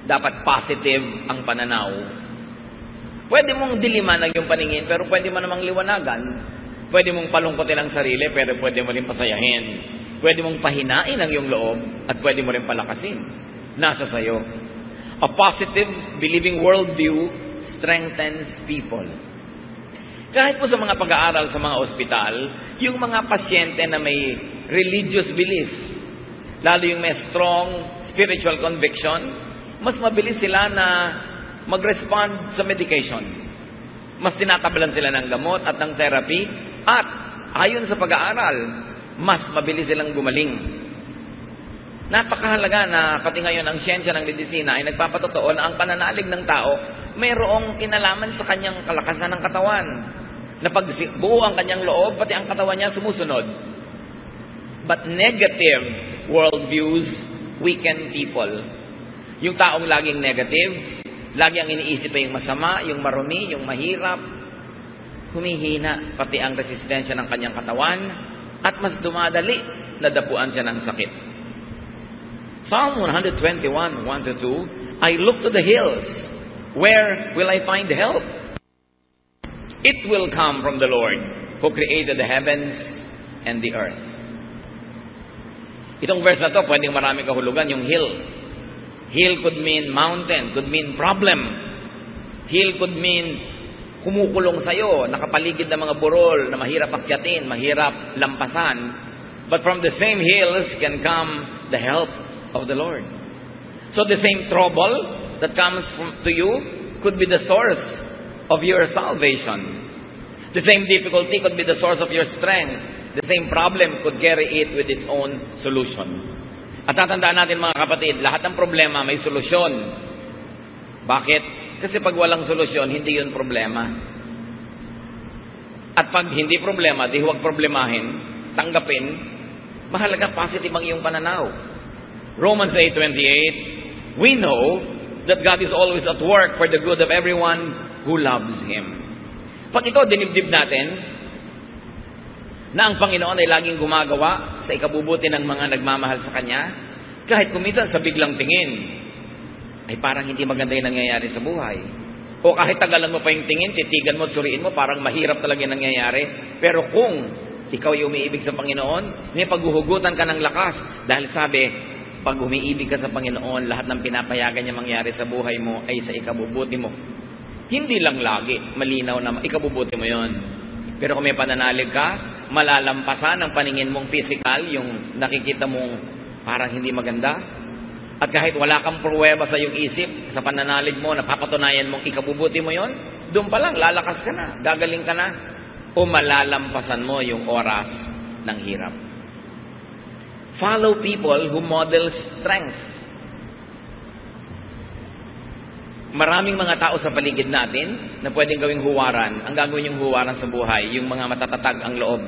dapat positive ang pananaw. Pwede mong diliman ang iyong paningin, pero pwede mo namang liwanagan. Pwede mong palungkotin ang sarili, pero pwede mo rin pasayahin. Pwede mong pahinain ang iyong loob, at pwede mo rin palakasin. Nasa sayo. A positive, believing worldview strengthens people. Kahit po sa mga pag-aaral sa mga ospital, yung mga pasyente na may religious beliefs, lalo yung may strong spiritual conviction, mas mabilis sila na mag-respond sa medication. Mas tinatabalan sila ng gamot at ng therapy, at ayon sa pag-aaral, mas mabilis silang gumaling. Napakahalaga na pati ngayon ang siyensya ng medisina ay nagpapatotoo na ang pananalig ng tao mayroong kinalaman sa kanyang kalakasan ng katawan. Na pag buo ang kanyang loob, pati ang katawan niya sumusunod. But negative worldviews weaken people. Yung taong laging negative, lagi ang iniisip ay yung masama, yung marumi, yung mahirap, humihina pati ang resistensya ng kanyang katawan at mas dumadali na dapuan siya ng sakit. Psalm 121, 1-2, I look to the hills. Where will I find help? It will come from the Lord who created the heavens and the earth. Itong verse na to, pwedeng maraming kahulugan, yung hill. Hill could mean mountain, could mean problem. Hill could mean kumukulong sa'yo, nakapaligid ng mga burol na mahirap akyatin, mahirap lampasan. But from the same hills can come the help of the Lord. So the same trouble that comes to you could be the source of your salvation. The same difficulty could be the source of your strength. The same problem could carry it with its own solution. At tatandaan natin mga kapatid, lahat ng problema may solusyon. Bakit? Kasi pag walang solusyon, hindi yun problema. At pag hindi problema, di huwag problemahin, tanggapin, mahalaga positive ang iyong pananaw. Romans 8:28, we know that God is always at work for the good of everyone who loves Him. Pag ito dinibdib natin, na ang Panginoon ay laging gumagawa sa ikabubuti ng mga nagmamahal sa Kanya, kahit kuminsan sa biglang tingin, ay parang hindi maganda yung nangyayari sa buhay. O kahit tagalan mo pa yung tingin, titigan mo, suriin mo, parang mahirap talaga yung nangyayari. Pero kung ikaw ay umiibig sa Panginoon, may paghuhugutan ka ng lakas. Dahil sabi, pag umiibig ka sa Panginoon, lahat ng pinapayagan niya mangyari sa buhay mo ay sa ikabubuti mo. Hindi lang lagi, malinaw na ikabubuti mo yon. Pero kung may pananalig ka, malalampasan ang paningin mong physical, yung nakikita mong parang hindi maganda. At kahit wala kang pruweba sa iyong isip, sa pananalig mo, napapatunayan mong ikabubuti mo yon, doon pa lang, lalakas ka na, gagaling ka na, o malalampasan mo yung oras ng hirap. Follow people who model strength. Maraming mga tao sa paligid natin na pwedeng gawing huwaran. Ang gagawin yung huwaran sa buhay, yung mga matatatag ang loob.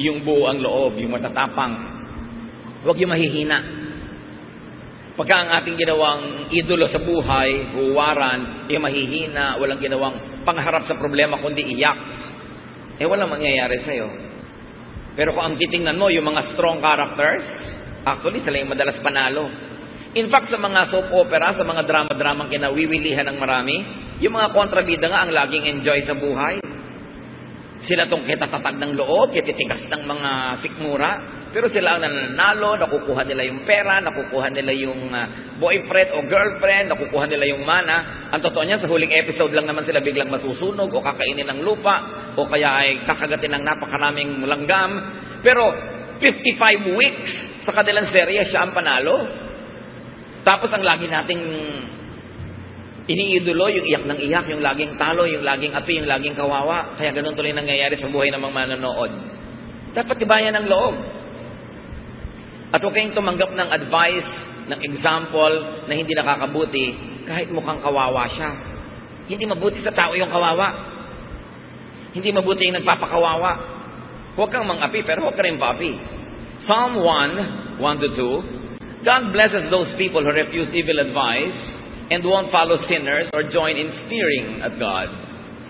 Yung buo ang loob, yung matatapang. Huwag yung mahihina. Pagka ang ating ginawang idolo sa buhay, huwaran, yung mahihina, walang ginawang pangharap sa problema kundi iyak, walang mangyayari sa'yo. Pero kung ang titingnan mo, yung mga strong characters, actually, sila yung madalas panalo. In fact, sa mga soap opera, sa mga drama-dramang kinawiwilihan ng marami, yung mga kontrabida nga ang laging enjoy sa buhay. Sila tong kitatatag ng loob, kititigas ng mga sikmura, pero sila ang nananalo, nakukuha nila yung pera, nakukuha nila yung boyfriend o girlfriend, nakukuha nila yung mana. Ang totoo niyan, sa huling episode lang naman sila biglang masusunog o kakainin ng lupa o kaya ay kakagatin ng napakaraming langgam. Pero 55 weeks sa kanilang serye, siya ang panalo. Tapos ang lagi nating iniidolo, yung iyak ng iyak, yung laging talo, yung laging api, yung laging kawawa. Kaya ganun tuloy nangyayari sa buhay ng mga manonood. Dapat tibayan ang loob. At huwag kayong tumanggap ng advice, ng example na hindi nakakabuti kahit mukhang kawawa siya. Hindi mabuti sa tao yung kawawa. Hindi mabuti yung nagpapakawawa. Huwag kang mang-api, pero huwag ka rin pa-api. Psalm 1, 1-2, God blesses those people who refuse evil advice and won't follow sinners or join in sneering at God.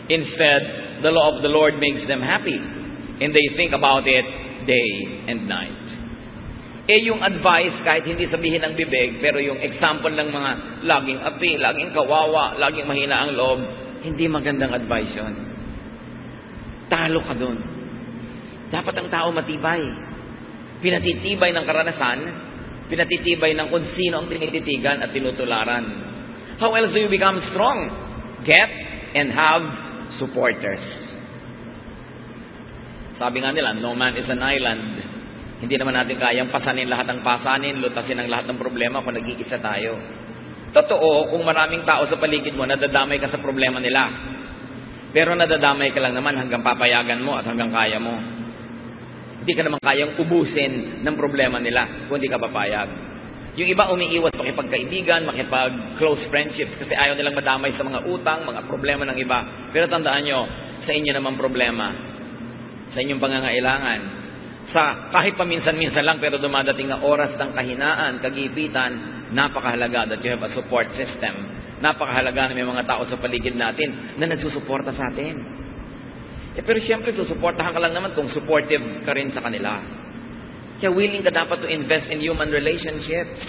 Instead, the law of the Lord makes them happy, and they think about it day and night. Yung advice, kahit hindi sabihin ng bibig, pero yung example ng mga laging api, laging kawawa, laging mahina ang loob, hindi magandang advice yun. Talo ka dun. Dapat ang tao matibay. Pinatitibay ng karanasan, pinatitibay ng kung sino ang tinititigan at tinutularan. How else do you become strong? Get and have supporters. Sabi nga nila, no man is an island. Hindi naman natin kayang pasanin lahat ng pasanin, lutasin ang lahat ng problema kung nag-iisa tayo. Totoo, kung maraming tao sa paligid mo, nadadamay ka sa problema nila. Pero nadadamay ka lang naman hanggang papayagan mo at hanggang kaya mo. Hindi ka naman kayang ubusin ng problema nila kung hindi ka papayag. Yung iba umiiwas makipagkaibigan, makipag-close friendships kasi ayaw nilang madamay sa mga utang, mga problema ng iba. Pero tandaan nyo, sa inyo naman problema, sa inyong pangangailangan, sa kahit paminsan-minsan lang pero dumadating na oras ng kahinaan, kagipitan, napakahalaga that you have a support system. Napakahalaga na may mga tao sa paligid natin na nagsusuporta sa atin. Pero siyempre, susuportahan ka lang naman kung supportive ka rin sa kanila. Kaya willing ka dapat to invest in human relationships.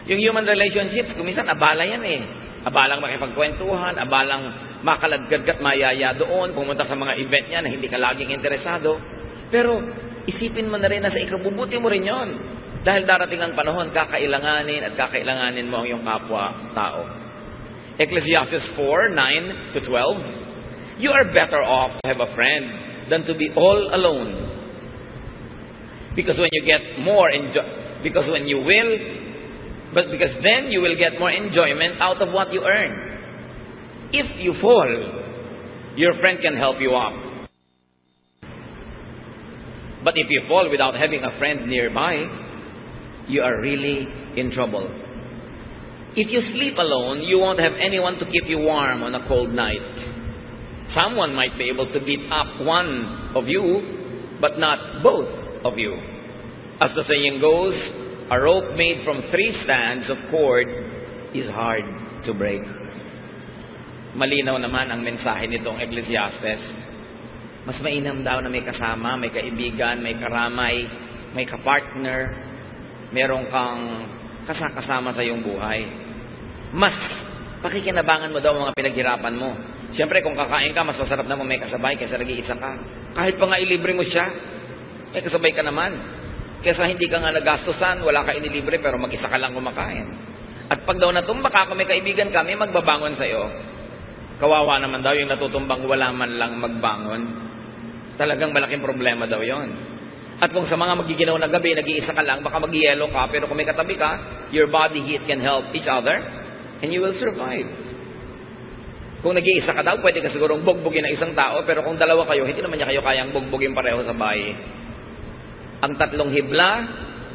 Yung human relationships, kuminsan abala yan eh. Abalang makipagkwentuhan, abalang makalagkad at mayaya doon, pumunta sa mga event niya na hindi ka laging interesado. Pero isipin mo na rin na sa ikabubuti mo rin yon. Dahil darating ang panahon, kakailanganin mo ang iyong kapwa-tao. Ecclesiastes 4:9-12, you are better off to have a friend than to be all alone. Because then you will get more enjoyment out of what you earn. If you fall, your friend can help you up. But if you fall without having a friend nearby, you are really in trouble. If you sleep alone, you won't have anyone to keep you warm on a cold night. Someone might be able to beat up one of you, but not both of you. As the saying goes, a rope made from 3 strands of cord is hard to break. Malinaw naman ang mensahe nitong Ecclesiastes. Mas mainam daw na may kasama, may kaibigan, may karamay, may kapartner, merong kang kasama sa iyong buhay. Mas pakikinabangan mo daw ang mga pinaghirapan mo. Siyempre, kung kakain ka, mas masarap naman may kasabay kaysa nag-iisa ka. Kahit pa nga ilibre mo siya, may kasabay ka naman. Kaysa hindi ka nga nagastusan, wala ka inilibre, pero mag-isa ka lang kumakain. At pag daw natumba ka, kung may kaibigan ka, may magbabangon sa'yo. Kawawa naman daw yung natutumbang wala man lang magbangon. Talagang malaking problema daw yon. At kung sa mga magiginaw na gabi, nag-iisa ka lang, baka mag-yelo ka, pero kung may katabi ka, your body heat can help each other, and you will survive. Kung nag-iisa ka daw, pwede ka sigurong bugbugin ng isang tao, pero kung dalawa kayo, hindi naman niya kayo kayang bugbugin pareho sa bahay. Ang 3 hibla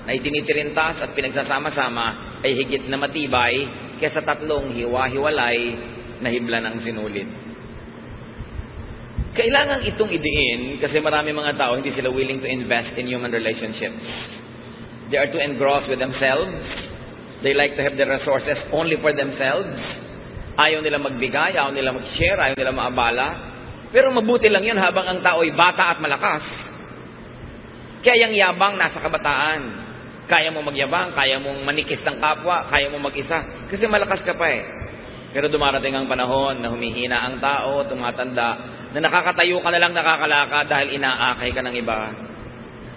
ay tinitirintas at pinagsasama-sama ay higit na matibay kaysa 3 hiwa-hiwalay na hibla ng sinulit. Kailangan itong idiin kasi marami mga tao hindi sila willing to invest in human relationships. They are too engrossed with themselves. They like to have their resources only for themselves. Ayaw nila magbigay, ayaw nila mag-share, ayaw nila maabala. Pero mabuti lang yun habang ang tao ay bata at malakas. Kaya yung yabang nasa kabataan. Kaya mo magyabang, kaya mong manikis ng kapwa, kaya mo mag-isa. Kasi malakas ka pa eh. Pero dumarating ang panahon na humihina ang tao, tumatanda, na nakakatayo ka na lang nakakalakad dahil inaakay ka ng iba.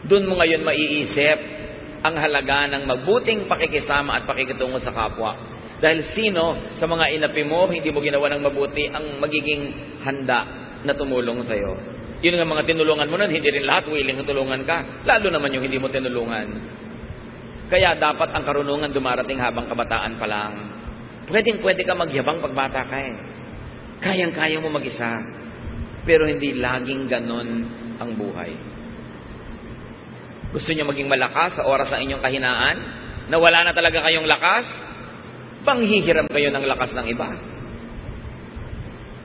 Doon mo ngayon maiisip ang halaga ng mabuting pakikisama at pakikitungo sa kapwa. Dahil sino sa mga inapi mo, hindi mo ginawa ng mabuti ang magiging handa na tumulong sa'yo. Yun nga mga tinulungan mo nun, hindi rin lahat willing na tulungan ka. Lalo naman yung hindi mo tinulungan. Kaya dapat ang karunungan dumarating habang kabataan pa lang. Pwede ka magyabang pagbata ka eh. Kayang-kaya mo mag-isa. Pero hindi laging ganon ang buhay. Gusto niyo maging malakas sa oras ng inyong kahinaan? Na wala na talaga kayong lakas? Panghihiram kayo ng lakas ng iba.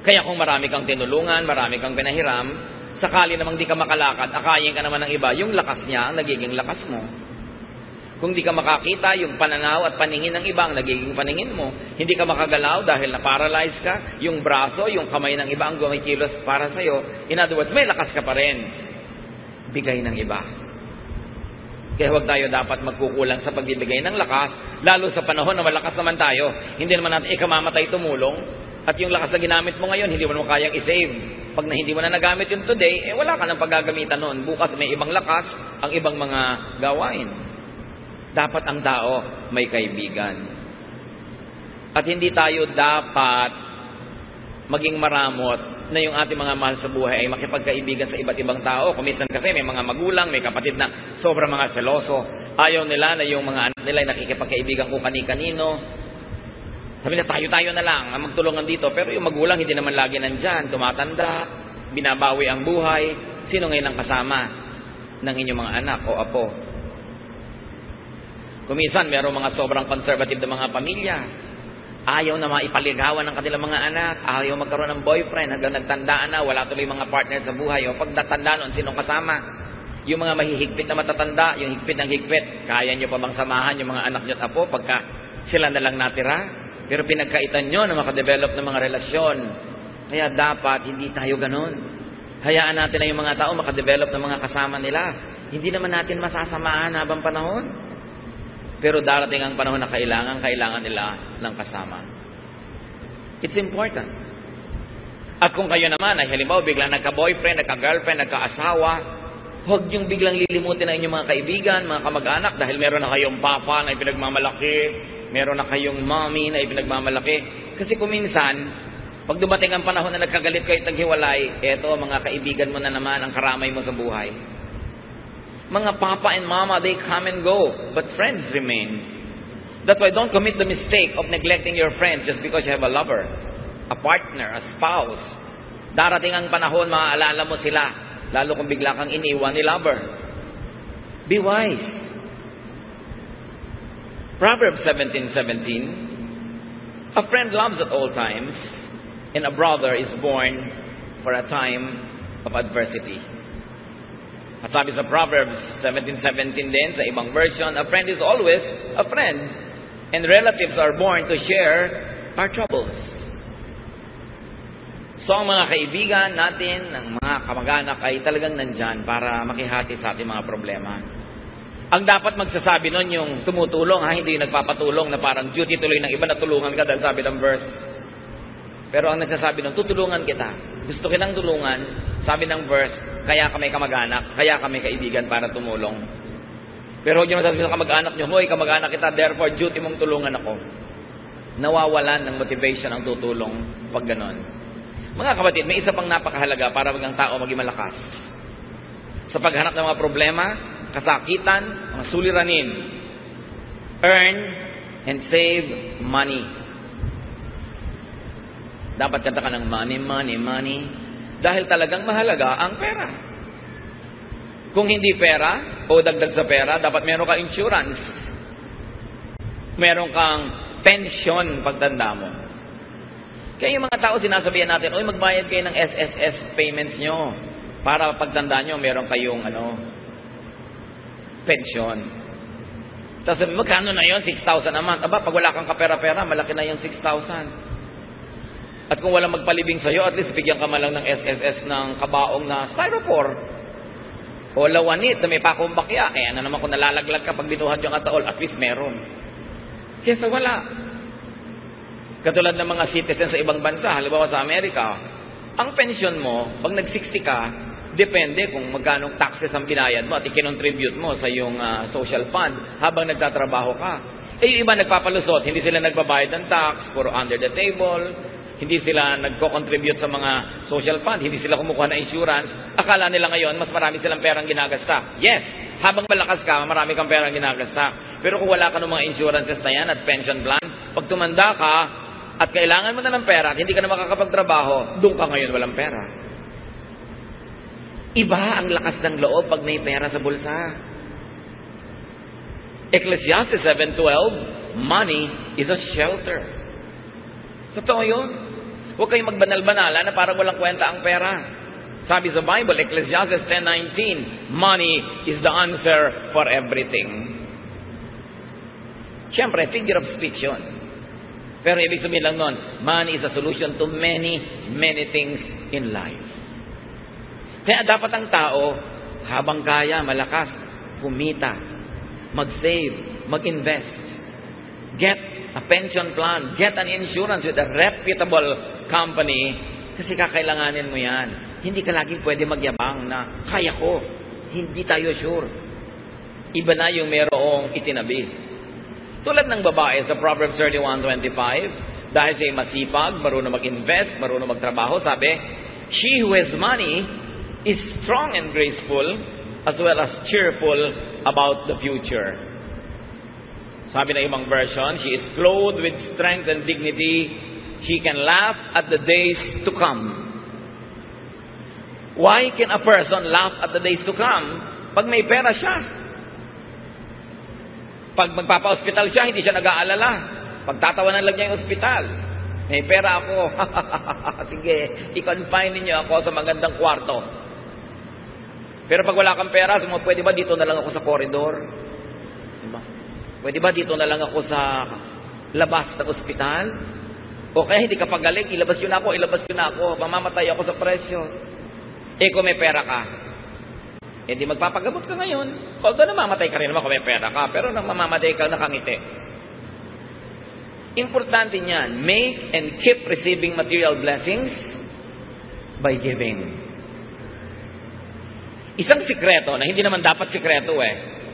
Kaya kung marami kang tinulungan, marami kang pinahiram, sakali namang di ka makalakad, akayin ka naman ng iba, yung lakas niya ang nagiging lakas mo. Kung di ka makakita, yung pananaw at paningin ng iba ang nagiging paningin mo. Hindi ka makagalaw dahil na-paralyze ka, yung braso, yung kamay ng iba ang gumikilos para sa'yo. In other words, may lakas ka pa rin. Bigay ng iba. Kaya huwag tayo dapat magkukulang sa pagbibigay ng lakas, lalo sa panahon na malakas naman tayo. Hindi naman natin ikamamatay tumulong. At yung lakas na ginamit mo ngayon, hindi mo naman kayang i-save. Pag hindi mo na nagamit yun today, wala ka nang paggagamitan noon. Bukas may ibang lakas, ang ibang mga gawain. Dapat ang tao may kaibigan. At hindi tayo dapat maging maramot na yung ating mga mahal sa buhay ay makipagkaibigan sa iba't ibang tao. Kuminsan kasi may mga magulang, may kapatid na sobrang mga seloso. Ayaw nila na yung mga anak nila ay nakikipagkaibigan kung kani-kanino. Sabi na tayo na lang ang magtulungan dito. Pero yung magulang hindi naman lagi nandyan. Tumatanda, binabawi ang buhay. Sino ngayon ang kasama ng inyong mga anak o apo? Kuminsan mayroong mga sobrang conservative na mga pamilya. Ayaw na maipaligawan ng kanilang mga anak. Ayaw magkaroon ng boyfriend. Hanggang nagtandaan na, wala tuloy mga partner sa buhay. O pag natanda noon, sinong kasama? Yung mga mahihigpit na matatanda, yung higpit ng higpit, kaya nyo pa bang samahan yung mga anak nyo at apo pagka sila na lang natira? Pero pinagkaitan nyo na makadevelop ng mga relasyon. Kaya dapat hindi tayo ganun. Hayaan natin na yung mga tao makadevelop ng mga kasama nila. Hindi naman natin masasamahan habang panahon. Pero darating ang panahon na kailangan nila ng kasama. It's important. At kung kayo naman ay halimbawa biglang nagka-boyfriend, nagka-girlfriend, nagka-asawa, huwag yung biglang lilimutin na inyong mga kaibigan, mga kamag-anak, dahil meron na kayong papa na ipinagmamalaki, meron na kayong mommy na ipinagmamalaki. Kasi kuminsan, pag dumating ang panahon na nagkagalit kayo at naghiwalay, eto mga kaibigan mo na naman ang karamay mo sa buhay. Mga papa and mama, they come and go, but friends remain. That's why don't commit the mistake of neglecting your friends just because you have a lover, a partner, a spouse. Darating ang panahon, maaalala mo sila, lalo kung bigla kang iniwan ni lover. Be wise. Proverbs 17:17, a friend loves at all times, and a brother is born for a time of adversity. At sabi sa Proverbs 17:17 din, sa ibang version, a friend is always a friend, and relatives are born to share our troubles. So ang mga kaibigan natin, ang mga kamag-anak ay talagang nandyan para makihati sa ating mga problema. Ang dapat magsasabi nun yung tumutulong, hindi yung nagpapatulong na parang duty tuloy ng iba na tulungan ka dahil sabi ng verse. Pero ang nagsasabi nun, tutulungan kita. Gusto kitang tulungan, sabi ng verse, kaya kami kamag-anak, kaya kami kaibigan para tumulong. Pero huwag nyo masasabi sa kamag-anak nyo, hoy, kamag-anak kita, therefore duty mong tulungan ako. Nawawalan ng motivation ang tutulong pag ganon. Mga kapatid, may isa pang napakahalaga para ang tao maging malakas. Sa paghanap ng mga problema, kasakitan, mga suliranin, earn and save money. Dapat kanta ka ng money, money, money. Dahil talagang mahalaga ang pera. Kung hindi pera o dagdag sa pera, dapat meron ka insurance. Meron kang pension pagtanda mo. Kaya yung mga tao sinasabihan natin, oy, magbayad kayo ng SSS payments nyo para pagtanda nyo meron kayong pension. Tapos sabi, magkano na yun? 6,000 a month. Aba, pag wala kang kapera-pera, malaki na yung 6,000. At kung walang magpalibing sa'yo, at least bigyan ka man lang ng SSS ng kabaong na styrofoam. O lawanit na may pakumbakya. Ano naman kung nalalaglag ka pag binuhat yung ataol, at least meron. Kesa wala. Katulad ng mga citizens sa ibang bansa, halimbawa sa Amerika, ang pension mo, pag nag-60 ka, depende kung magkano taxes ang binayad mo at ikinontribute mo sa iyong social fund habang nagtatrabaho ka. Yung iba nagpapalusot, hindi sila nagbabayad ng tax, puro under the table, hindi sila nagko-contribute sa mga social fund, hindi sila kumukuha ng insurance. Akala nila ngayon, mas marami silang perang ginagasta. Yes, habang malakas ka, marami kang perang ginagasta. Pero kung wala ka ng mga insurances na yan at pension plan, pag tumanda ka at kailangan mo na ng pera at hindi ka na makakapagtrabaho, doon ka ngayon walang pera. Iba ang lakas ng loob pag may pera sa bulsa. Ecclesiastes 7:12, money is a shelter. Totoo yun. Huwag kayong magbanal-banala na parang walang kwenta ang pera. Sabi sa Bible, Ecclesiastes 10:19, money is the answer for everything. Siyempre, figure of speech yun. Pero ibig sabihin lang nun, money is a solution to many, many things in life. Kaya dapat ang tao, habang kaya, malakas, kumita mag-save, mag-invest. Get a pension plan, get an insurance with a reputable company kasi kakailanganin mo yan. Hindi ka laging pwede magyabang na kaya ko. Hindi tayo sure. Iba na yung merong itinabi. Tulad ng babae sa Proverbs 31:25, dahil siya masipag, marunong mag-invest, marunong magtrabaho, sabi, she who has money is strong and graceful as well as cheerful about the future. Sabi ng ibang version, she is clothed with strength and dignity. She can laugh at the days to come. Why can a person laugh at the days to come? Pag may pera siya. Pag magpapa-hospital siya, hindi siya nag-aalala. Pagtatawanan lang niya yung hospital. May pera ako. Sige, i-confine ninyo ako sa magandang kwarto. Pero pag wala kang pera, pwede ba dito na lang ako sa koridor? Diba? Pwede ba dito na lang ako sa labas ng ospital? O kaya hindi ka pagaling, ilabas yun ako. Mamamatay ako sa presyo. Kung may pera ka, di magpapagamot ka ngayon. Although namamatay ka rin naman kung may pera ka, pero nang mamamatay ka, nakangiti. Importante niyan, make and keep receiving material blessings by giving. Isang sikreto, na hindi naman dapat sikreto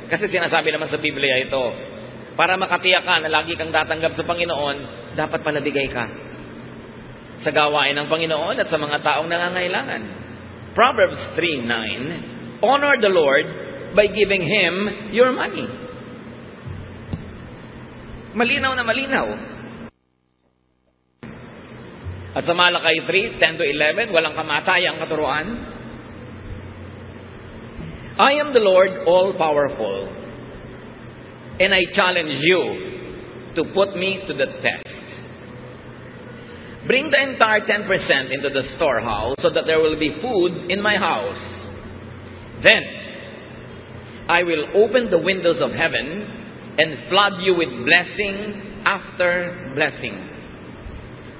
kasi sinasabi naman sa Biblia ito, para makatiyak ka na lagi kang tatanggap sa Panginoon, dapat pala bigay ka sa gawain ng Panginoon at sa mga taong nangangailangan. Proverbs 3:9, honor the Lord by giving Him your money. Malinaw na malinaw. At sa Malakay 3:10-11, walang kamatayang katuruan. I am the Lord all-powerful, and I challenge you to put me to the test. Bring the entire 10% into the storehouse so that there will be food in my house. Then I will open the windows of heaven and flood you with blessing after blessing.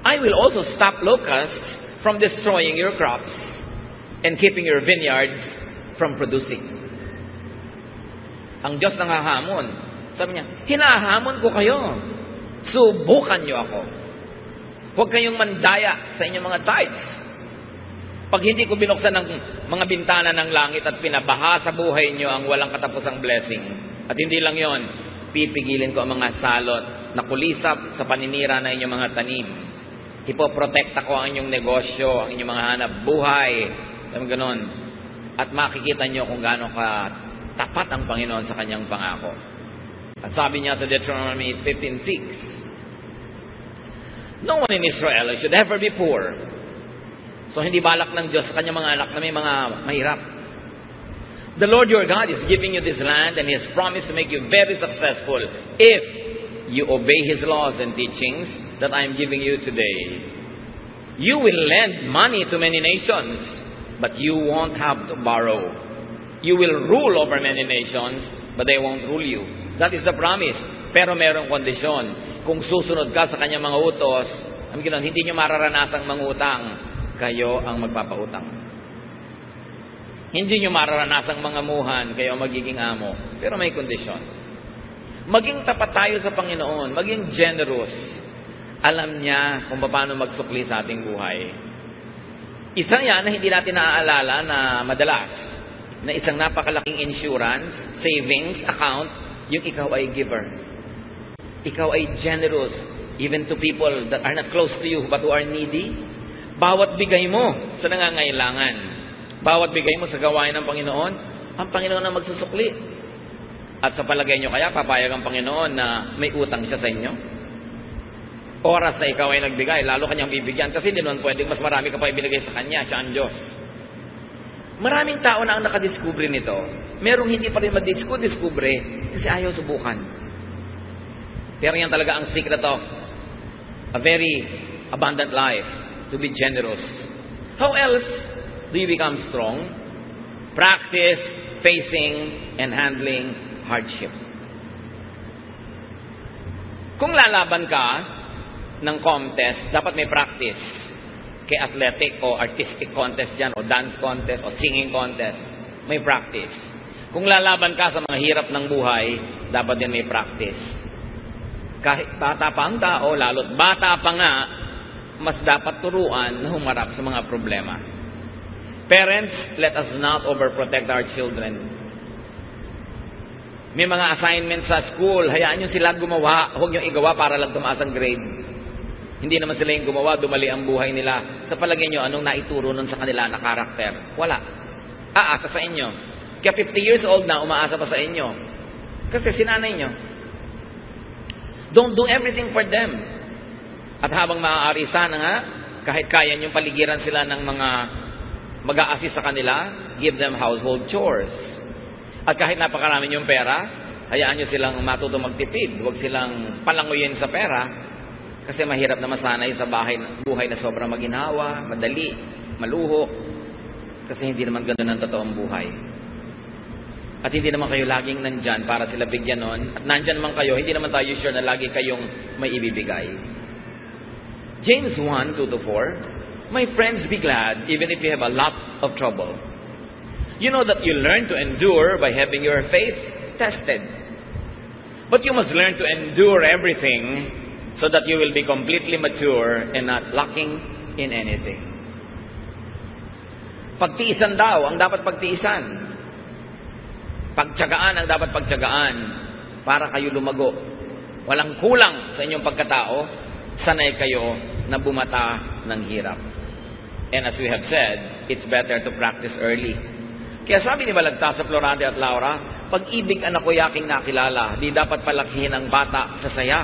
I will also stop locusts from destroying your crops and keeping your vineyards from producing. Ang Diyos nanghahamon. Sabi niya, hinahamon ko kayo. Subukan niyo ako. Huwag kayong mandaya sa inyong mga tithes. Pag hindi ko binuksan ng mga bintana ng langit at pinabaha sa buhay niyo ang walang katapusang blessing. At hindi lang yon, pipigilin ko ang mga salot na kulisap sa paninira ng inyong mga tanim. Ipoprotekta ko ang inyong negosyo, ang inyong mga hanap buhay. Alam ganon. At makikita niyo kung gaano ka tapat ang Panginoon sa kanyang pangako. At sabi niya sa Deuteronomy 15:6, no one in Israel should ever be poor. So hindi balak ng Diyos sa kanyang mga anak na may mga mahirap. The Lord your God is giving you this land and He has promised to make you very successful if you obey His laws and teachings that I am giving you today. You will lend money to many nations, but you won't have to borrow. You will rule over many nations, but they won't rule you. That is the promise. Pero merong kondisyon. Kung susunod ka sa kanyang mga utos, hindi nyo mararanasang mangutang, kayo ang magpapautang. Hindi nyo mararanasang mangamuhan, kayo ang magiging amo. Pero may kondisyon. Maging tapat tayo sa Panginoon, maging generous. Alam niya kung paano magsukli sa ating buhay. Isa yan na hindi natin naaalala na madalas, na isang napakalaking insurance, savings account, yung ikaw ay giver. Ikaw ay generous even to people that are not close to you but who are needy. Bawat bigay mo sa nangangailangan, bawat bigay mo sa gawain ng Panginoon, ang Panginoon ang magsusukli. At sa palagay nyo kaya, papayag ang Panginoon na may utang siya sa inyo? Oras na ikaw ay nagbigay, lalo kanyang bibigyan kasi hindi naman pwedeng mas marami ka pa ibinigay sa kanya, siya ang Diyos. Maraming tao na ang nakadiskubre nito. Merong hindi pa rin madiskubre kasi ayaw subukan. Pero yan talaga ang secret of a very abundant life, to be generous. How else do you become strong? Practice facing and handling hardship. Kung lalaban ka ng contest, dapat may practice. Kay athletic o artistic contest dyan, o dance contest, o singing contest, may practice. Kung lalaban ka sa mga hirap ng buhay, dapat din may practice. Kahit bata pa ang tao, lalo't bata pa nga, mas dapat turuan na humarap sa mga problema. Parents, let us not overprotect our children. May mga assignments sa school, hayaan nyo sila gumawa, huwag nyo igawa para lang tumaas ang grade. Hindi naman sila yung gumawa, dumali ang buhay nila. Sa palagay nyo, anong naituro nun sa kanila na karakter? Wala. Aasa sa inyo. Kaya 50 years old na, umaasa pa sa inyo. Kasi sinanay nyo. Don't do everything for them. At habang maaari, sana nga, kahit kaya nyong paligiran sila ng mga mag-a-assist sa kanila, give them household chores. At kahit napakarami yung pera, hayaan nyo silang matuto magtipid. Huwag silang palanguyin sa pera. Kasi mahirap na masanay sa buhay na sobrang maginhawa, madali, maluho. Kasi hindi naman ganoon ang totoong buhay. At hindi naman kayo laging nandyan para sila bigyan nun. At nandyan naman kayo, hindi naman tayo sure na lagi kayong may ibibigay. James 1:2-4, my friends, be glad even if you have a lot of trouble. You know that you learn to endure by having your faith tested. But you must learn to endure everything so that you will be completely mature and not lacking in anything. Pagtiisan daw ang dapat pagtiisan. Pagtiyagaan ang dapat pagtiyagaan para kayo lumago. Walang kulang sa inyong pagkatao, sanay kayo na bumata ng hirap. And as we have said, it's better to practice early. Kaya sabi ni Balagtas sa Florante at Laura, pag-ibig anak ko yaking nakilala, di dapat palakihin ang bata sa saya.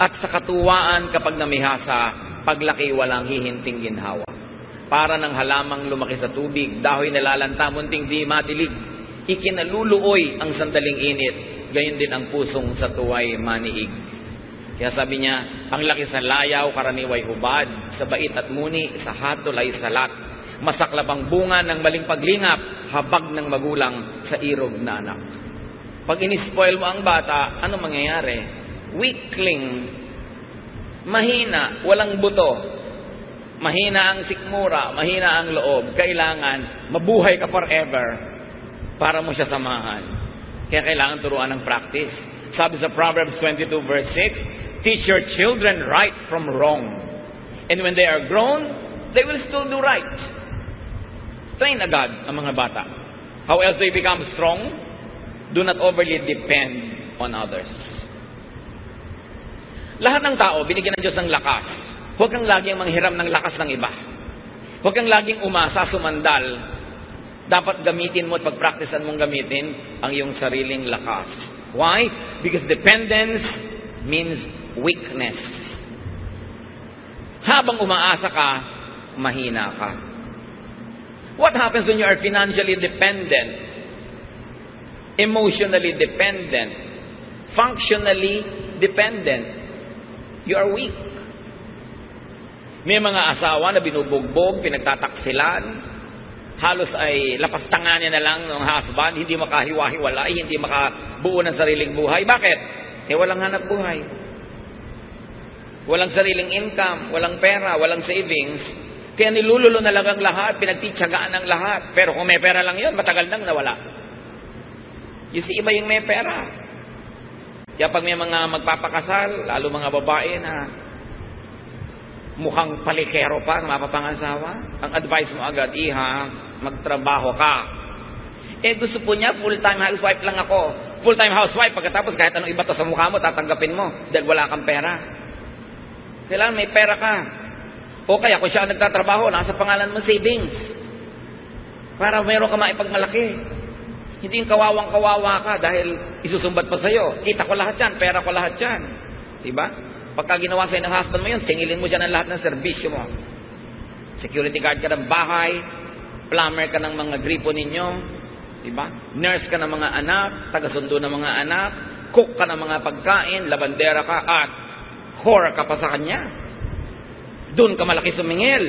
At sa katuwaan kapag namihasa, paglaki walang hihinting ginhawa. Para ng halamang lumaki sa tubig, dahoy nalalanta, munting di madilig. Ikinaluluoy ang sandaling init, gayon din ang pusong sa tuway maniig. Kaya sabi niya, ang laki sa layaw, karaniway hubad, sa bait at muni, sa hatol ay salat. Masaklap ang bunga ng maling paglingap, habag ng magulang sa irog na anak. Pag inispoil mo ang bata, ano mangyayari? Weakling, mahina, walang buto, mahina ang sikmura, mahina ang loob. Kailangan mabuhay ka forever para mo siya samahan. Kaya kailangan turuan ng practice. Sabi sa Proverbs 22:6, teach your children right from wrong. And when they are grown, they will still do right. Train agad ang mga bata. How else they become strong? Do not overly depend on others. Lahat ng tao, binigyan ng Diyos ng lakas. Huwag kang laging manghiram ng lakas ng iba. Huwag kang laging umasa, sumandal. Dapat gamitin mo at pagpraktisan mong gamitin ang iyong sariling lakas. Why? Because dependence means weakness. Habang umaasa ka, mahina ka. What happens when you are financially dependent, emotionally dependent, functionally dependent? You are weak. May mga asawa na binubugbog, pinagtataksilan, halos ay lapastanganin na lang ng husband, hindi makahiwa-hiwalay, hindi makabuo ng sariling buhay. Bakit? Walang hanap buhay. Walang sariling income, walang pera, walang savings. Kaya nilululo na lang ang lahat, pinagtitsagaan ang lahat. Pero kung may pera lang yun, matagal nang nawala. You see, iba yung may pera. Kaya pag may mga magpapakasal, lalo mga babae na mukhang palikero pa, mapapangasawa, ang advice mo agad, iha, magtrabaho ka. Gusto po niya, full-time housewife lang ako. Full-time housewife, pagkatapos kahit anong iba to sa mukha mo, tatanggapin mo dahil wala kang pera. Kailangan may pera ka. O kaya kung siya ang nagtatrabaho, nasa pangalan mo savings. Para meron ka maipagmalaki. Hindi yung kawawang-kawawa ka dahil isusumbat pa sa'yo. Kita ko lahat yan, pera ko lahat yan. Diba? Pagka ginawa sa'yo ng husband mo yun, singilin mo dyan ang lahat ng serbisyo mo. Security guard ka ng bahay, plumber ka ng mga gripo ninyo, diba? Nurse ka ng mga anak, taga-sundo ng mga anak, cook ka ng mga pagkain, labandera ka, at whore ka pa sa kanya. Doon ka malaki sumingil.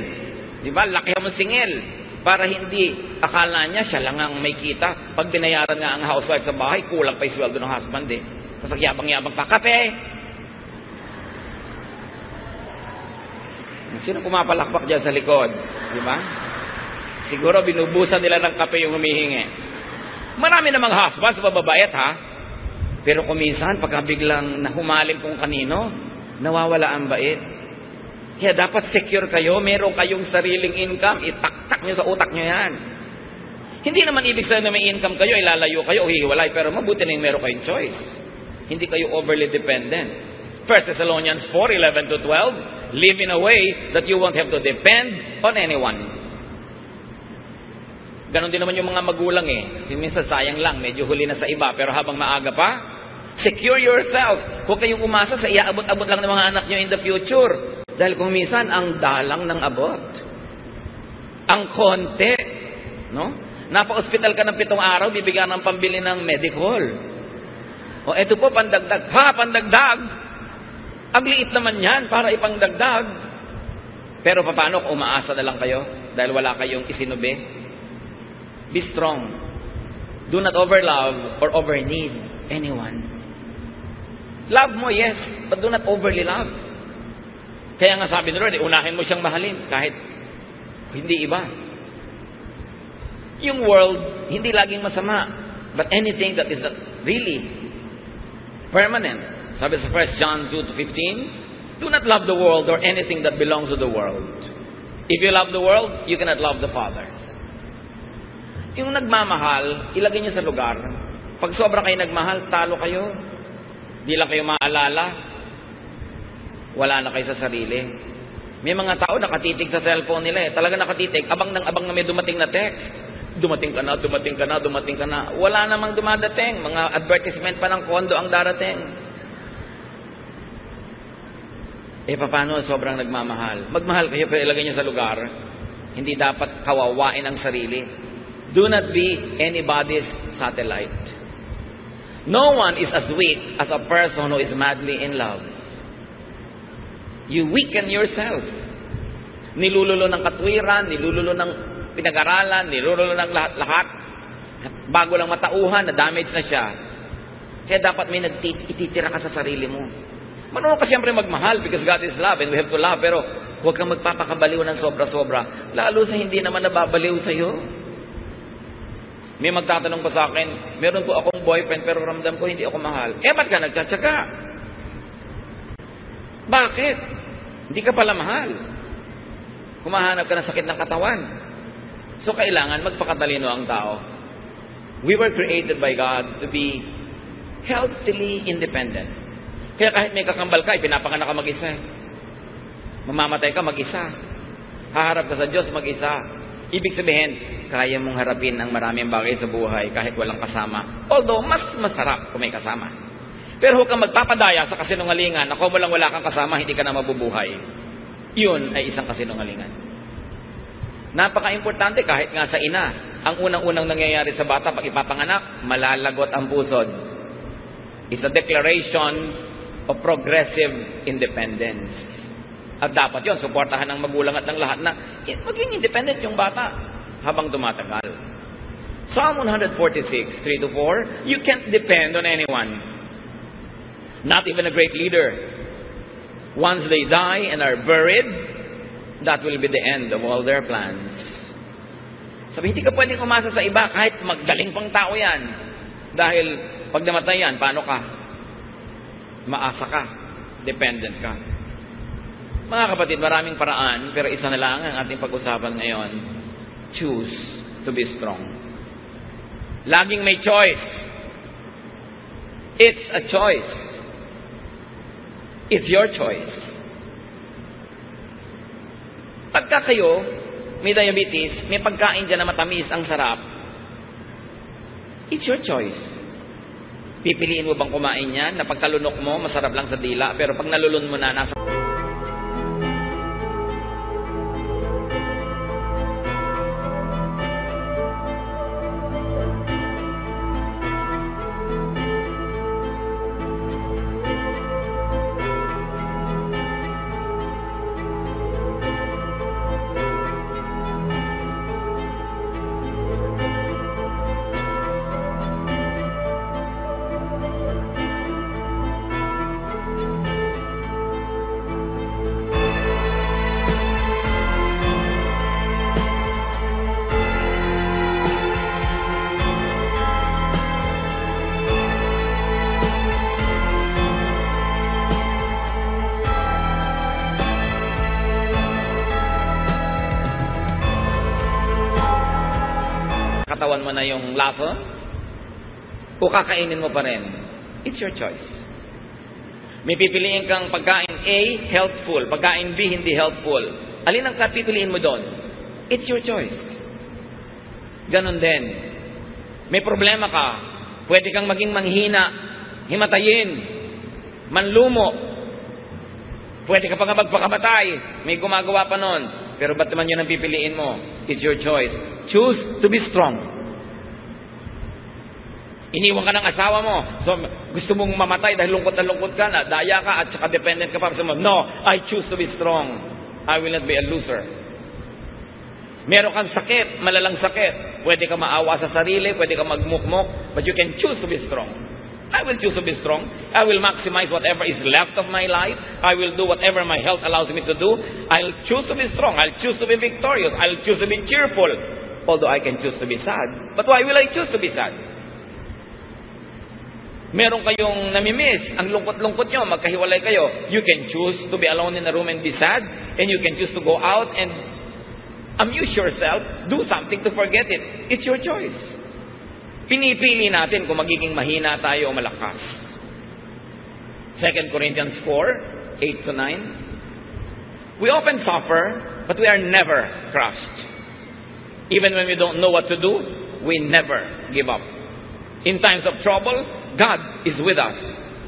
Diba? Laki mo singil. Para hindi akala niya siya lang ang may kita. Pag binayaran nga ang housewife sa bahay, kulang pa yung sweldo ng husband eh. Kapag yabang-yabang pa, kape! Sino pumapalakpak dyan sa likod? Diba? Siguro binubusan nila ng kape yung humihingi. Marami namang husbands, mababait ha? Pero kung minsan, pagka biglang nahumaling kung kanino, nawawala ang bait. Kaya dapat secure kayo, meron kayong sariling income, itaktak nyo sa utak nyo yan. Hindi naman ibig sabihin na may income kayo, ilalayo kayo o hihiwalay, pero mabuti na yung meron kayong choice. Hindi kayo overly dependent. 1 Thessalonians 4:11-12, live in a way that you won't have to depend on anyone. Ganon din naman yung mga magulang Minsan sayang lang, medyo huli na sa iba, pero habang maaga pa, secure yourself. Huwag kayong umasa sa iaabot-abot lang ng mga anak nyo in the future. Dahil kung minsan, ang dalang ng abot. Ang konti. No? Napa-hospital ka ng 7 araw, bibigyan ng pambili ng medical. O eto po, pandagdag. Pandagdag! Ang liit naman yan para ipangdagdag. Pero paano kung umaasa na lang kayo dahil wala kayong isinubi? Be strong. Do not overlove or overneed anyone. Love mo, yes, but do not overly love. Kaya nga sabi ni Lord, unahin mo siyang mahalin kahit hindi iba. Yung world, hindi laging masama, but anything that is really permanent. Sabi sa 1 John 2:15, do not love the world or anything that belongs to the world. If you love the world, you cannot love the Father. Yung nagmamahal, ilagay niyo sa lugar. Pag sobra kayo nagmahal, talo kayo. Di lang kayo maalala. Wala na kayo sa sarili. May mga tao nakatitig sa cellphone nila Talaga nakatitig. Abang ng abang na may dumating na text. Dumating ka na, dumating ka na, dumating ka na. Wala namang dumadating. Mga advertisement pa ng kondo ang darating. Paano sobrang nagmamahal? Magmahal kayo pero ilagay niyo sa lugar. Hindi dapat kawawain ang sarili. Do not be anybody's satellite. No one is as weak as a person who is madly in love. You weaken yourself. Nilululo ng katwiran, nilululo ng pinag-aralan, nilululo ng lahat-lahat. Bago lang matauhan, na-damage na siya. Kaya dapat may ititira ka sa sarili mo. Marunong ka siyempre magmahal because God is love and we have to love. Pero huwag kang magpapakabaliw ng sobra-sobra. Lalo sa hindi naman nababaliw sa'yo. May magtatanong pa sa akin, meron po akong boyfriend pero ramdam ko hindi ako mahal. Ba't ka nagtsatsaga? Bakit? Hindi ka pala mahal. Humahanap ka ng sakit ng katawan. So kailangan magpakatalino ang tao. We were created by God to be healthily independent. Kaya kahit may kakambal ka, pinapanganak ka mag-isa. Mamamatay ka mag-isa. Haharap ka sa Diyos mag-isa. Ibig sabihin, kaya mong harapin ang maraming bagay sa buhay kahit walang kasama. Although, mas masarap kung may kasama. Pero huwag kang magpapadaya sa kasinungalingan na kung wala kang kasama, hindi ka na mabubuhay. Yun ay isang kasinungalingan. Napaka-importante kahit nga sa ina. Ang unang-unang nangyayari sa bata pag ipapanganak, malalagot ang pusod. It's a declaration of progressive independence. At dapat yun, suportahan ng magulang at ng lahat na maging independent yung bata habang tumatagal. Psalm 146, 3-4, you can't depend on anyone. Not even a great leader. Once they die and are buried, that will be the end of all their plans. Sabi, hindi ka pwedeng umasa sa iba kahit magaling pang tao yan. Dahil pag namatay yan, paano ka? Maasa ka. Dependent ka. Mga kapatid, maraming paraan, pero isa na lang ang ating pag-usapan ngayon. Choose to be strong. Laging may choice. It's a choice. It's your choice. Pagka kayo may diabetes, may pagkain dyan na matamis ang sarap, it's your choice. Pipiliin mo bang kumain yan na pagkalunok mo, masarap lang sa dila, pero pag nalulun mo na, nasa katawan mo na yung lasa? O kakainin mo pa rin? It's your choice. May pipiliin kang pagkain A, healthful. Pagkain B, hindi healthful. Alin ang pipiliin mo doon? It's your choice. Ganon din. May problema ka. Pwede kang maging manghina, himatayin, manlumo. Pwede ka pa nga magpakamatay. May gumagawa pa nun. Pero ba't naman yun ang pipiliin mo? It's your choice. Choose to be strong. Iniwan ka ng asawa mo. So, gusto mong mamatay dahil lungkot na lungkot ka na, daya ka at saka dependent ka pa. So, no, I choose to be strong. I will not be a loser. Meron kang sakit, malalang sakit. Pwede ka maawa sa sarili, pwede ka magmukmok, but you can choose to be strong. I will choose to be strong. I will maximize whatever is left of my life. I will do whatever my health allows me to do. I'll choose to be strong. I'll choose to be victorious. I'll choose to be cheerful. Although I can choose to be sad. But why will I choose to be sad? Meron kayong namimiss, ang lungkot-lungkot nyo, magkahiwalay kayo. You can choose to be alone in a room and be sad. And you can choose to go out and amuse yourself. Do something to forget it. It's your choice. Pinipili natin kung magiging mahina tayo o malakas. 2 Corinthians 4, 8 to 9. We often suffer, but we are never crushed. Even when we don't know what to do, we never give up. In times of trouble, God is with us.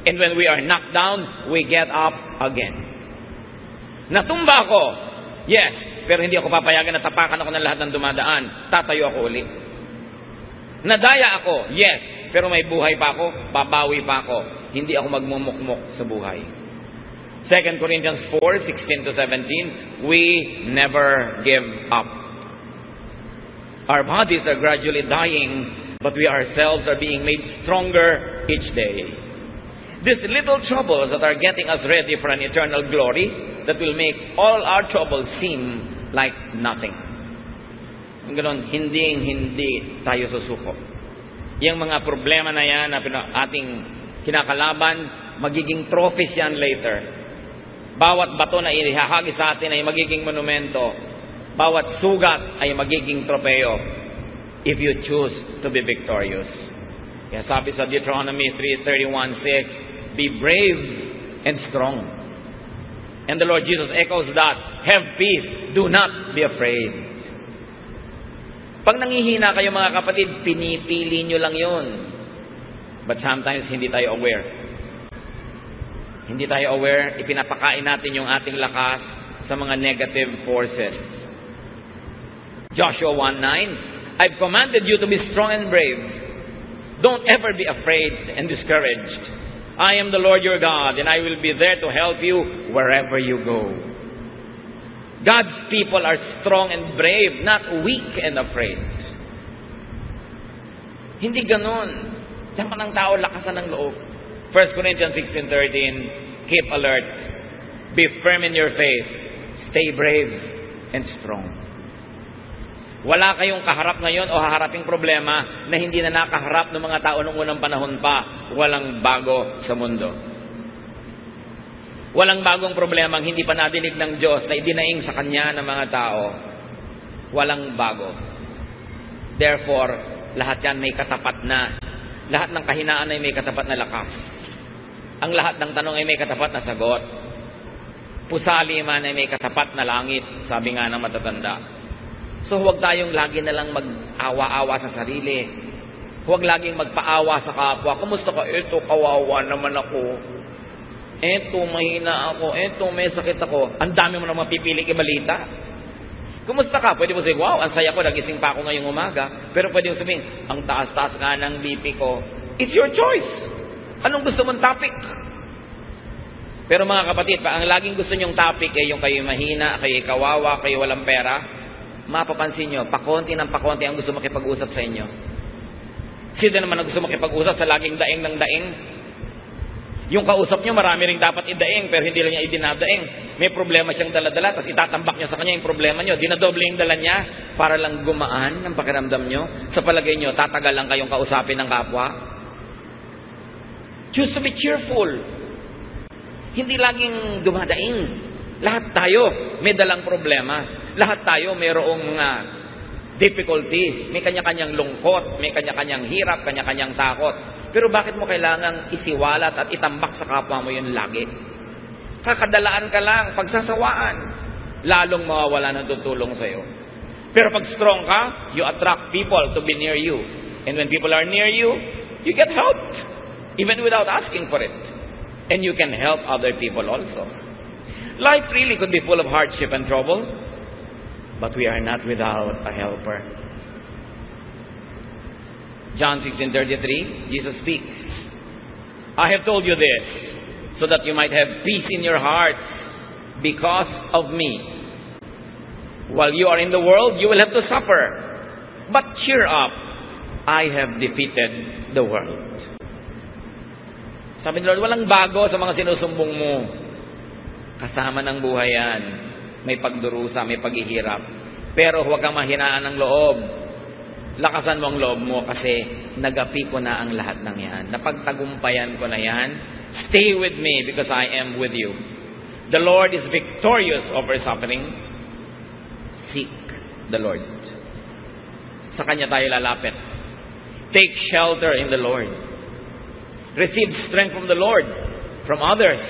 And when we are knocked down, we get up again. Natumba ako, yes, pero hindi ako papayagan na tapakan ako ng lahat ng dumadaan. Tatayo ako uli. Nadaya ako, yes, pero may buhay pa ako, babawi pa ako. Hindi ako magmumukmok sa buhay. 2 Corinthians 4, 16 to 17, we never give up. Our bodies are gradually dying, but we ourselves are being made stronger each day. These little troubles that are getting us ready for an eternal glory that will make all our troubles seem like nothing. Ganon, hindi tayo susuko. Yung mga problema na yan na ating kinakalaban, magiging trophies yan later. Bawat bato na ihahagi sa atin ay magiging monumento. Bawat sugat ay magiging tropeo. If you choose to be victorious. Kaya sabi sa Deuteronomy 3:31-6, be brave and strong. And the Lord Jesus echoes that, have peace, do not be afraid. Pag nangihina kayo mga kapatid, pinipili nyo lang yun. But sometimes hindi tayo aware. Hindi tayo aware, ipinapakain natin yung ating lakas sa mga negative forces. Joshua 1:9, I've commanded you to be strong and brave. Don't ever be afraid and discouraged. I am the Lord your God, and I will be there to help you wherever you go. God's people are strong and brave, not weak and afraid. Hindi ganun. Diyan ka ng tao, lakasan ng loob. 1 Corinthians 16:13, keep alert, be firm in your faith, stay brave and strong. Wala kayong kaharap ngayon o haharaping problema na hindi na nakaharap ng mga tao noong unang panahon pa. Walang bago sa mundo. Walang bagong problema ang hindi pa nadinig ng Diyos na idinaing sa Kanya ng mga tao. Walang bago. Therefore, lahat yan may katapat na. Lahat ng kahinaan ay may katapat na lakas. Ang lahat ng tanong ay may katapat na sagot. Pusali man ay may katapat na langit, sabi nga ng matatanda. So huwag tayong lagi na lang mag-awa-awa sa sarili. Huwag laging magpaawa sa kapwa. Kumusta ka? Ito, kawawa naman ako. Eto, mahina ako. Eto, may sakit ako. Ang dami mo na mapipili ibalita. Kumusta ka? Pwede mo sabihin, wow, ang saya ko, nagising pa ako ngayong umaga. Pero pwede mo sabihin, ang taas-taas nga ng BP ko. It's your choice. Anong gusto mong topic? Pero mga kapatid, ang laging gusto nyong topic ay yung kayo mahina, kayo kawawa, kayo walang pera. Mapapansin nyo, pakonti ng pakonti ang gusto makipag-usap sa inyo. Sino naman ang gusto makipag-usap sa laging daing ng daing? Yung kausap nyo, marami ring dapat idaing, pero hindi lang niya idinadaing. May problema siyang dala-dala, tapos itatambak nyo sa kanya yung problema nyo. Dinadoble yung dala niya para lang gumaan ng pakiramdam nyo. Sa palagay nyo, tatagal lang kayong kausapin ng kapwa. Choose to be cheerful. Hindi laging dumadaing. Lahat tayo may dalang problema. Lahat tayo mayroong difficulties, may kanya-kanyang lungkot, may kanya-kanyang hirap, kanya-kanyang takot. Pero bakit mo kailangang isiwalat at itambak sa kapwa mo yun lagi? Kakadalaan ka lang, pagsasawaan, lalong mawawala ng tutulong sa'yo. Pero pag strong ka, you attract people to be near you. And when people are near you, you get helped, even without asking for it. And you can help other people also. Life really could be full of hardship and trouble, but we are not without a helper. John 16:33, Jesus speaks. I have told you this, so that you might have peace in your hearts because of me. While you are in the world, you will have to suffer. But cheer up, I have defeated the world. Sabi ni Lord, walang bago sa mga sinusumbong mo. Kasama ng buhay yan. May pagdurusa, may paghihirap. Pero huwag kang mahinaan ng loob. Lakasan mo ang loob mo kasi nagapi ko na ang lahat ng yan. Napagtagumpayan ko na yan. Stay with me because I am with you. The Lord is victorious over suffering. Seek the Lord. Sa Kanya tayo lalapit. Take shelter in the Lord. Receive strength from the Lord, from others,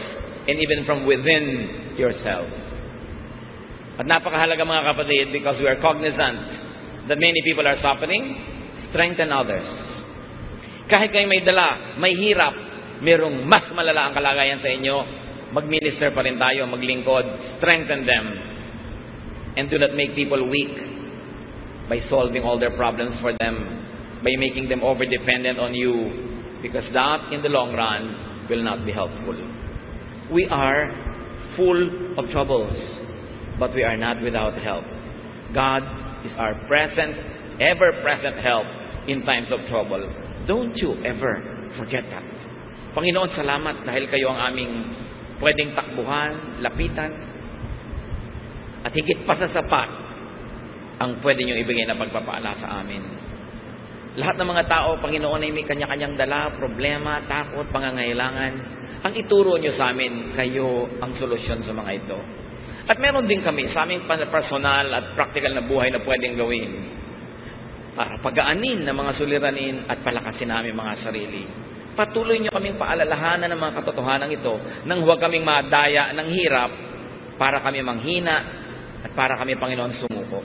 and even from within yourself. At napakahalaga mga kapatid, because we are cognizant that many people are suffering, strengthen others. Kahit kayo may dala, may hirap, mayroong mas malala ang kalagayan sa inyo, mag-minister pa rin tayo, maglingkod, strengthen them. And do not make people weak by solving all their problems for them, by making them over-dependent on you, because that, in the long run, will not be helpful. We are full of troubles, but we are not without help. God is our present, ever-present help in times of trouble. Don't you ever forget that. Panginoon, salamat dahil kayo ang aming pwedeng takbuhan, lapitan, at higit pa sa sapat ang pwede nyo ibigay na pagpapala sa amin. Lahat ng mga tao, Panginoon, ay may kanya-kanyang dala, problema, takot, pangangailangan. Ang ituro nyo sa amin, kayo ang solusyon sa mga ito. At meron din kami sa aming personal at practical na buhay na pwedeng gawin para pagaanin ng mga suliranin at palakasin namin mga sarili. Patuloy nyo kaming paalalahanan ng mga katotohanan ito nang huwag kaming madaya ng hirap para kami manghina at para kami, Panginoon, sumuko.